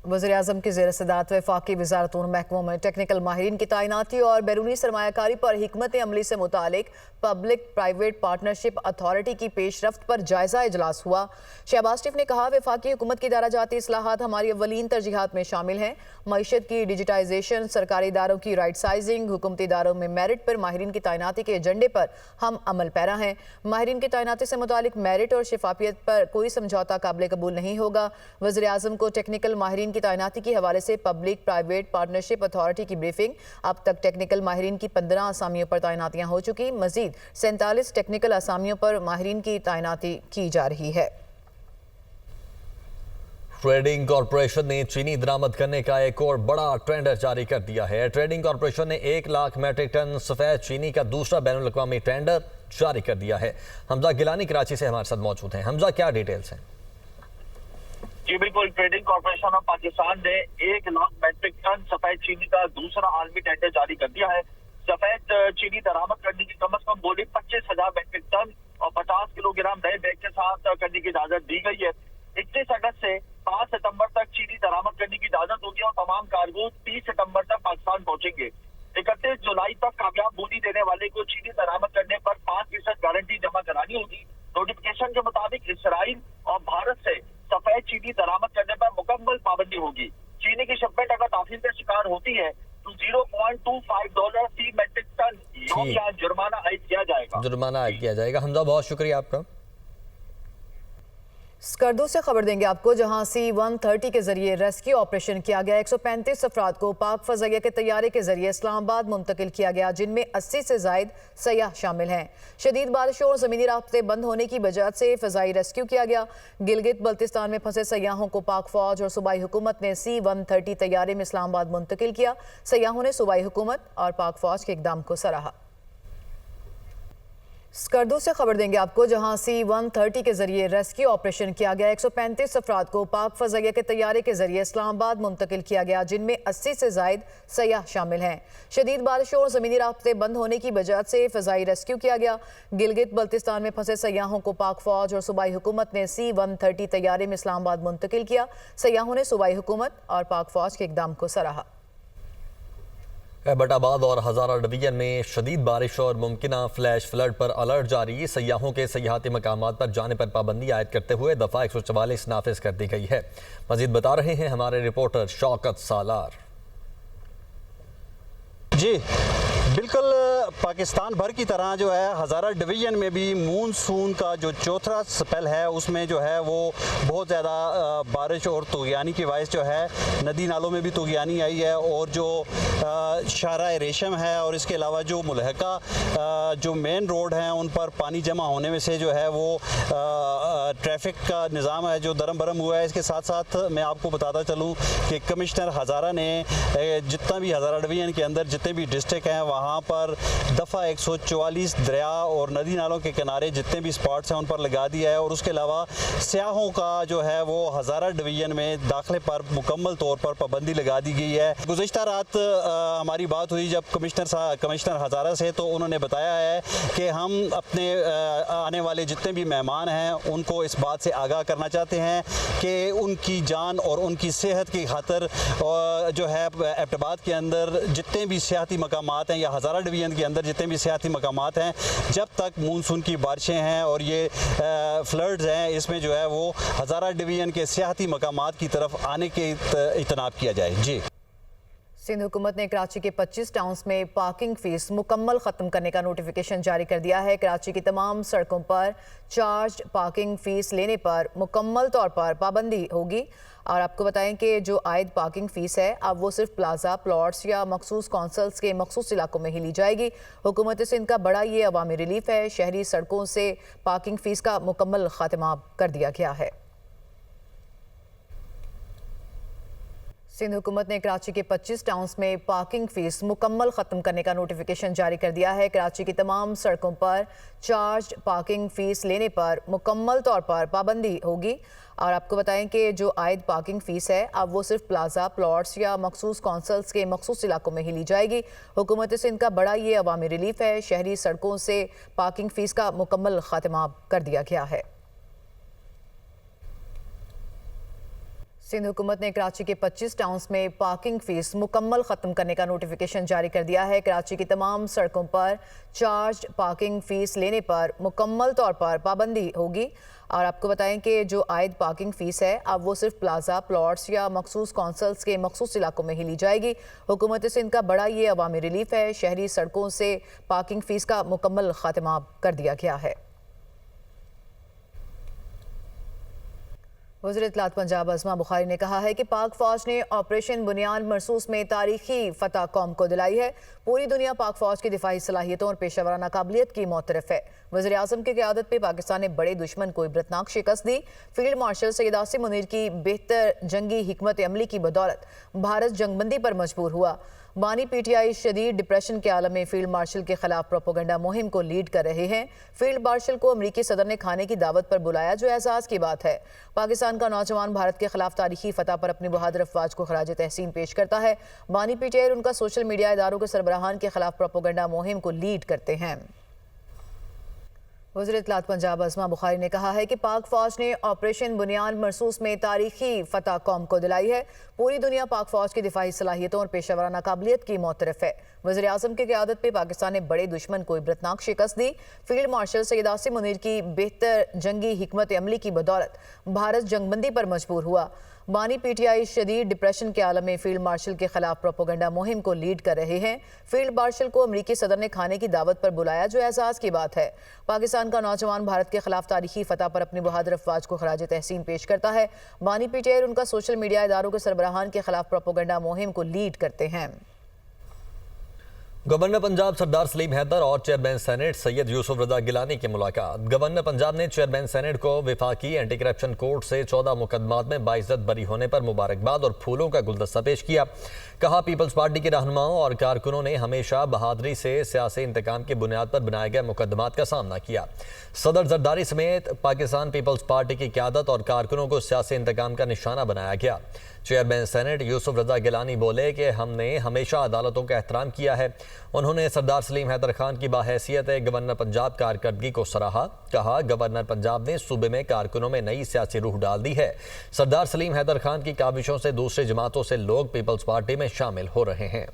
वज़ीर-ए-आज़म की ज़ेर सदारत वफाकी वज़ारतून महकमों में टेक्निकल माहिरीन की तैनाती और बैरूनी सरमायाकारी पर हिकमत अमली से मुतालिक पब्लिक प्राइवेट पार्टनरशिप अथॉरिटी की पेशरफ्त पर जायजा इजलास हुआ। शहबाज शरीफ ने कहा, वफाकी हुकूमत की दाराजाती इस्लाहात हमारी अव्वलीन तरजीहात में शामिल हैं। मईशत की डिजिटाइजेशन, सरकारी इदारों की राइट साइजिंग, हुकूमती इदारों में मेरिट पर माहिरीन की तैनाती के एजेंडे पर हम अमल पैरा हैं। माहिरीन की तैनाती से मुतालिक मेरिट और शफाफियत पर कोई समझौता काबिल कबूल नहीं होगा। वज़ीर-ए-आज़म को टेक्निकल माहिरीन की तैनाती के हवाले से पब्लिक प्राइवेट पार्टनरशिप अथॉरिटी की ब्रीफिंग। अब तक टेक्निकल माहिरीन की 15 असामियों पर तैनातियां हो चुकी, मजीद 47 टेक्निकल असामियों पर माहिरीन की तैनाती की जा रही है। ट्रेडिंग कॉरपोरेशन ने चीनी दरामद करने का एक और बड़ा टेंडर जारी कर दिया है। ट्रेडिंग कॉरपोरेशन ने 1 लाख मेट्रिक टन सफेद चीनी का दूसरा बैनुल अक़वामी टेंडर जारी कर दिया है। हमजा गिलानी कराची से हमारे साथ मौजूद हैं। हमजा, क्या डिटेल्स हैं? जी बिल्कुल, ट्रेडिंग कॉर्पोरेशन ऑफ पाकिस्तान ने 1 लाख मेट्रिक टन सफेद चीनी का दूसरा आलमी टेंडर जारी कर दिया है। सफेद चीनी दरामद करने की कम अज कम बोली 25,000 मेट्रिक टन और 50 किलोग्राम नए बैग के साथ करने की इजाजत दी गई है। 21 अगस्त से 5 सितंबर तक चीनी दरामद करने की इजाजत होगी और तमाम कार्गो 30 सितंबर तक पाकिस्तान पहुंचेंगे। 31 जुलाई तक कामयाब बोली देने वाले को चीनी दरामद करने पर 5% गारंटी जमा करानी होगी। नोटिफिकेशन के मुताबिक इसराइल और भारत से सफेद चीनी दरामद करने पर मुकम्मल पाबंदी होगी। चीनी की शिपमेंट अगर ताखीर का शिकार होती है तो $0.25 फी मेट्रिक टन या जुर्माना आयद किया जाएगा। हमजा, बहुत शुक्रिया आपका। स्कर्दू से खबर देंगे आपको, जहां C-130 के जरिए रेस्क्यू ऑपरेशन किया गया। 135 अफराद को पाक फज़ाइया के तैयारे के जरिए इस्लामाबाद मुंतकिल किया गया, जिनमें 80 से जायद सयाह शामिल हैं। शदीद बारिशों और ज़मीनी राब्ते बंद होने की वजह से फ़ज़ाई रेस्क्यू किया गया। गिलगित बल्तिस्तान में फंसे सयाहों को पाक फौज और सूबाई हुकूमत ने C-130 तैयारे में इस्लामाबाद मुंतकिल किया। सयाहों ने सूबाई हुकूमत और पाक फौज के इक़दाम को सराहा। स्कर्दू से खबर देंगे आपको, जहां C-130 के जरिए रेस्क्यू ऑपरेशन किया गया। 135 अफराद को पाक फज़ाइया के तैयारे के जरिए इस्लामाबाद मुंतकिल किया गया, जिनमें 80 से जायद सयाह शामिल हैं। शदीद बारिशों और ज़मीनी राब्ते बंद होने की वजह से फ़ज़ाई रेस्क्यू किया गया। गिलगित बल्तिस्तान में फंसे सयाहों को पाक फौज और सूबाई हुकूमत ने C-130 तैयारे में इस्लामाबाद मुंतकिल किया। सयाहों ने सूबाई हुकूमत और पाक फौज के इक़दाम को सराहा। एबटाबाद और हज़ारा डिवीजन में शदीद बारिश और मुमकिना फ्लैश फ्लड पर अलर्ट जारी। सयाहों के सयाहती मकामात पर जाने पर पाबंदी आयद करते हुए दफ़ा 144 नाफिज कर दी गई है। मज़ीद बता रहे हैं हमारे रिपोर्टर शौकत सालार। जी बिल्कुल, पाकिस्तान भर की तरह जो है हज़ारा डिवीज़न में भी मूनसून का जो चौथा स्पेल है उसमें जो है वो बहुत ज़्यादा बारिश और तुग़यानी की वजह जो है नदी नालों में भी तुग़यानी आई है और जो शाहरा रेशम है और इसके अलावा जो मुल्हका जो मेन रोड हैं उन पर पानी जमा होने में से जो है वो ट्रैफिक का निज़ाम है जो दरम बरम हुआ है। इसके साथ साथ मैं आपको बताता चलूँ कि कमिश्नर हज़ारा ने जितना भी हज़ारा डिवीज़न के अंदर जितने भी डिस्ट्रिक्ट हैं वहाँ पर दफ़ा 144 दरिया और नदी नालों के किनारे जितने भी स्पॉट्स हैं उन पर लगा दिया है और उसके अलावा सयाहों का जो है वो हज़ारा डिवीज़न में दाखिले पर मुकम्मल तौर पर पाबंदी लगा दी गई है। गुज़िश्ता रात हमारी बात हुई जब कमिश्नर हज़ारा से, तो उन्होंने बताया है कि हम अपने आने वाले जितने भी मेहमान हैं उनको इस बात से आगाह करना चाहते हैं कि उनकी जान और उनकी सेहत की खातिर जो है एबटाबाद के अंदर जितने भी सियाती मकामात हैं या हज़ारा डिवीज़न के अंदर जितने भी सियाती मकामात हैं, जब तक मूनसून की बारिशें हैं और ये फ्लड्स हैं, इसमें जो है वो हज़ारा डिवीज़न के सियाती मकामात की तरफ आने के इतनाब किया जाए। जी, सिंध हुकूमत ने कराची के 25 टाउन्स में पार्किंग फीस मुकम्मल ख़त्म करने का नोटिफिकेशन जारी कर दिया है। कराची की तमाम सड़कों पर चार्ज पार्किंग फ़ीस लेने पर मुकम्मल तौर पर पाबंदी होगी। और आपको बताएं कि जो आयद पार्किंग फ़ीस है अब वो सिर्फ प्लाजा प्लॉट्स या मखसूस कौंसल्स के मखसूस इलाकों में ही ली जाएगी। हुकूमत सिंध का बड़ा ये अवामी रिलीफ है। शहरी सड़कों से पार्किंग फ़ीस का मुकम्मल ख़ात्मा कर दिया गया है। सिंध हुकूमत ने कराची के 25 टाउन्स में पार्किंग फीस मुकम्मल ख़त्म करने का नोटिफिकेशन जारी कर दिया है। कराची की तमाम सड़कों पर चार्ज पार्किंग फ़ीस लेने पर मुकम्मल तौर पर पाबंदी होगी। और आपको बताएं कि जो आयद पार्किंग फ़ीस है अब वो सिर्फ प्लाजा प्लॉट्स या मखसूस कौंसल्स के मखसूस इलाकों में ही ली जाएगी। हुकूमत सिंध का बड़ा ये अवामी रिलीफ है। शहरी सड़कों से पार्किंग फ़ीस का मुकम्मल ख़ात्मा कर दिया गया है। सिंध हुकूमत ने कराची के 25 टाउन्स में पार्किंग फीस मुकम्मल ख़त्म करने का नोटिफिकेशन जारी कर दिया है। कराची की तमाम सड़कों पर चार्ज पार्किंग फीस लेने पर मुकम्मल तौर पर पाबंदी होगी। और आपको बताएं कि जो आयद पार्किंग फीस है अब वो सिर्फ प्लाजा प्लॉट्स या मखसूस कौंसल्स के मखसूस इलाकों में ही ली जाएगी। हुकूमत सिंध का बड़ा ये अवामी रिलीफ है। शहरी सड़कों से पार्किंग फीस का मुकम्मल खात्मा कर दिया गया है। वज़ीर इत्तलात पंजाब अज़मा बुखारी ने कहा है कि पाक फौज ने ऑपरेशन बुनियाद मरसूस में तारीखी फतह कौम को दिलाई है। पूरी दुनिया पाक फौज की दिफाई सलाहियतों और पेशावराना काबिलियत की मोतरफ है। वज़ीर आज़म की क़यादत पे पाकिस्तान ने बड़े दुश्मन को इबरतनाक शिकस्त दी। फील्ड मार्शल सैयद आसिम मुनीर की बेहतर जंगी हिकमत अमली की बदौलत भारत जंगबंदी पर मजबूर हुआ। बानी पीटीआई शदीद डिप्रेशन के आलम में फील्ड मार्शल के खिलाफ प्रोपोगंडा मुहिम को लीड कर रहे हैं। फील्ड मार्शल को अमरीकी सदर ने खाने की दावत पर बुलाया, जो एहसास की बात है। पाकिस्तान का नौजवान भारत के खिलाफ तारीखी फतह पर अपनी बहादुर अफवाज को खराज तहसीन पेश करता है। बानी पीटीआई और उनका सोशल मीडिया इदारों के सरबराहान के खिलाफ प्रोपोगंडा मुहिम को लीड करते हैं। वज़ीर इत्तलात पंजाब अज़मा बुखारी ने कहा है कि पाक फौज ने ऑपरेशन बुनियाद मरसूस में तारीखी फतह कौम को दिलाई है। पूरी दुनिया पाक फौज की दिफाई सलाहियतों और पेशावराना काबिलियत की मोतरफ है। वज़ीर आज़म की क़यादत पे पाकिस्तान ने बड़े दुश्मन को इबरतनाक शिकस्त दी। फील्ड मार्शल सैयद आसिम मुनीर की बेहतर जंगी हिकमत अमली की बदौलत भारत जंगबंदी पर मजबूर हुआ। बानी पीटीआई शदीद डिप्रेशन के आलम में फील्ड मार्शल के खिलाफ प्रोपोगंडा मुहिम को लीड कर रहे हैं। फील्ड मार्शल को अमरीकी सदर ने खाने की दावत पर बुलाया, जो एहसास की बात है। पाकिस्तान का नौजवान भारत के खिलाफ तारीखी फतह पर अपनी बहादुर अफवाज को खराज तहसीन पेश करता है। बानी पीटीआई और उनका सोशल मीडिया इदारों के सरबराहान के खिलाफ प्रोपोगंडा मुहिम को लीड करते हैं। गवर्नर पंजाब सरदार सलीम हैदर और चेयरमैन सेनेट सैयद यूसुफ रजा गिलानी की मुलाकात। गवर्नर पंजाब ने चेयरमैन सेनेट को विफाकी एंटी करप्शन कोर्ट से 14 मुकदमात में बाइज्जत बरी होने पर मुबारकबाद और फूलों का गुलदस्ता पेश किया। कहा, पीपल्स पार्टी के रहनुमाओं और कारकुनों ने हमेशा बहादुरी से सियासी इंतकाम की बुनियाद पर बनाए गए मुकदमात का सामना किया। सदर जरदारी समेत पाकिस्तान पीपल्स पार्टी की क़यादत और कारकुनों को सियासी इंतकाम का निशाना बनाया गया। चेयरमैन सेनेट यूसुफ रजा गिलानी बोले कि हमने हमेशा अदालतों का एहतराम किया है। उन्होंने सरदार सलीम हैदर खान की बाहैसियत गवर्नर पंजाब कारकर्दगी को सराहा। कहा, गवर्नर पंजाब ने सूबे में कारकुनों में नई सियासी रूह डाल दी है। सरदार सलीम हैदर खान की काविशों से दूसरी जमातों से लोग पीपल्स पार्टी में शामिल हो रहे हैं।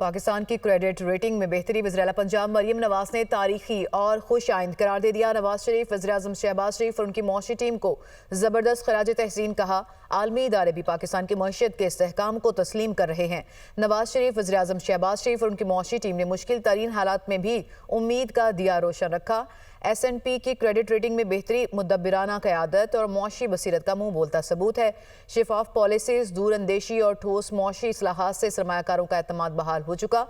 पाकिस्तान की क्रेडिट रेटिंग में बेहतरी। वज़ीर आला पंजाब मरियम नवाज ने तारीखी और खुश आइंद करार दे दिया। नवाज शरीफ, वज़ीर आज़म शहबाज शरीफ और उनकी मौशी टीम को ज़बरदस्त खराज तहसीन कहा। आलमी इदारे भी पाकिस्तान की मईशत के इस्तेहकाम को तस्लीम कर रहे हैं। नवाज शरीफ, वज़ीर आज़म शहबाज शरीफ और उनकी मौशी टीम ने मुश्किल तरीन हालात में भी उम्मीद का दिया रोशन रखा। S&P की क्रेडिट रेटिंग में बेहतरी मुदब्बिराना क़यादत और मौशी बसीरत का मुंह बोलता सबूत है। शिफाफ पॉलिसीज, दूर अंदेशी और ठोस मौशी इस्लाहात से सरमायाकारों का एतमाद बहाल हो चुका।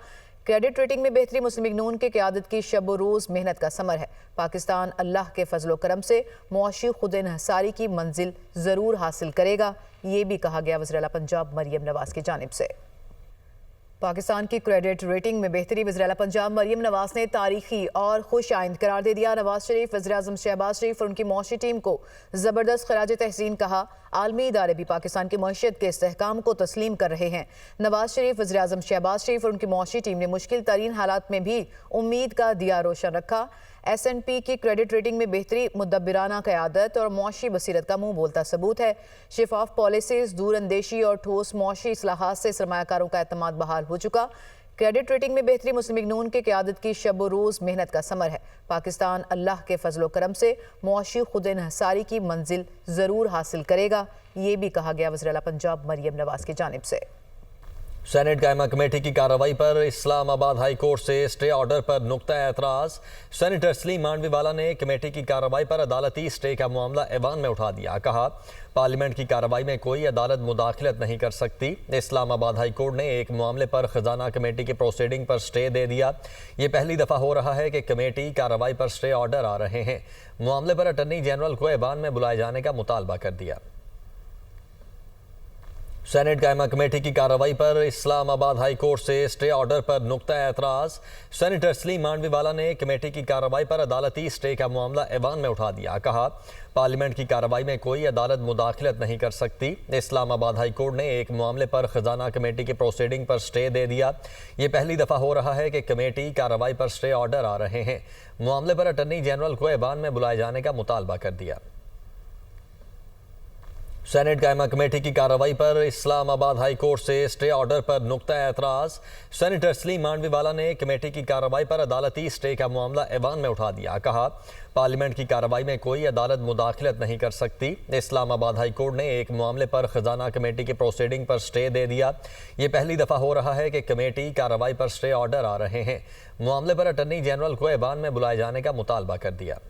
क्रेडिट रेटिंग में बेहतरी मुस्लिम लीग नून के क़यादत की शब रोज़ मेहनत का समर है। पाकिस्तान अल्लाह के फजलो करम से मौशी खुद इन्हसारी की मंजिल ज़रूर हासिल करेगा, ये भी कहा गया वज़ीर आला पंजाब मरियम नवाज की जानिब से। पाकिस्तान की क्रेडिट रेटिंग में बेहतरी। वज़ीर आला पंजाब मरियम नवाज ने तारीखी और खुश आइंद करार दे दिया। नवाज शरीफ, वज़ीर आज़म शहबाज शरीफ और उनकी मौशी टीम को ज़बरदस्त खराज तहसीन कहा। आलमी इदारे भी पाकिस्तान की मईशत के इस्तेहकाम को तस्लीम कर रहे हैं। नवाज शरीफ, वज़ीर आज़म शहबाज शरीफ और उनकी मौशी टीम ने मुश्किल तरीन हालात में भी उम्मीद का दिया रोशन रखा। S&P की क्रेडिट रेटिंग में बेहतरी मुदब्बिराना क़यादत और मौशी बसीरत का मुंह बोलता सबूत है। शिफाफ पॉलिसीज, दूर अंदेशी और ठोस मौशी इस्लाहात से सरमायाकारों का एतमाद बहाल हो चुका। क्रेडिट रेटिंग में बेहतरी मुस्लिम लीग नून के क़यादत की शब रोज़ मेहनत का समर है। पाकिस्तान अल्लाह के फजलो करम से मौशी खुद इन्हसारी की मंजिल ज़रूर हासिल करेगा, ये भी कहा गया वज़ीर आला पंजाब मरियम नवाज की जानिब से। सेनेट कायमा कमेटी की कार्रवाई पर इस्लामाबाद हाई कोर्ट से स्टे ऑर्डर पर नुक्ता एतराज़। सेनेटर सलीम मांडवीवाला ने कमेटी की कार्रवाई पर अदालती स्टे का मामला ऐवान में उठा दिया। कहा, पार्लियामेंट की कार्रवाई में कोई अदालत मुदाखलत नहीं कर सकती। इस्लामाबाद हाई कोर्ट ने एक मामले पर खजाना कमेटी के प्रोसीडिंग पर स्टे दे दिया। ये पहली दफ़ा हो रहा है कि कमेटी कार्रवाई पर स्टे ऑर्डर आ रहे हैं। मामले पर अटर्नी जनरल को ऐवान में बुलाए जाने का मुतालबा कर दिया। सेनेट कायमा कमेटी की कार्रवाई पर इस्लामाबाद हाई कोर्ट से स्टे ऑर्डर पर नुक्ता एतराज़। सेनेटर सलीम मांडवीवाला ने कमेटी की कार्रवाई पर अदालती स्टे का मामला ऐवान में उठा दिया। कहा, पार्लियामेंट की कार्रवाई में कोई अदालत मुदाखलत नहीं कर सकती। इस्लामाबाद हाई कोर्ट ने एक मामले पर खजाना कमेटी के प्रोसीडिंग पर स्टे दे दिया। ये पहली दफ़ा हो रहा है कि कमेटी कार्रवाई पर स्टे ऑर्डर आ रहे हैं। मामले पर अटर्नी जनरल को ऐवान में बुलाए जाने का मुतालबा कर दिया। सेनेट कायमा कमेटी की कार्रवाई पर इस्लामाबाद हाई कोर्ट से स्टे ऑर्डर पर नुक्ता एतराज। सेनेटर सलीम मांडवीवाला ने कमेटी की कार्रवाई पर अदालती स्टे का मामला ऐवान में उठा दिया। कहा, पार्लियामेंट की कार्रवाई में कोई अदालत मुदाखलत नहीं कर सकती। इस्लामाबाद हाई कोर्ट ने एक मामले पर खजाना कमेटी के प्रोसीडिंग पर स्टे दे दिया। ये पहली दफा हो रहा है कि कमेटी कार्रवाई पर स्टे ऑर्डर आ रहे हैं। मामले पर अटॉर्नी जनरल को ऐवान में बुलाए जाने का मुतालबा कर दिया।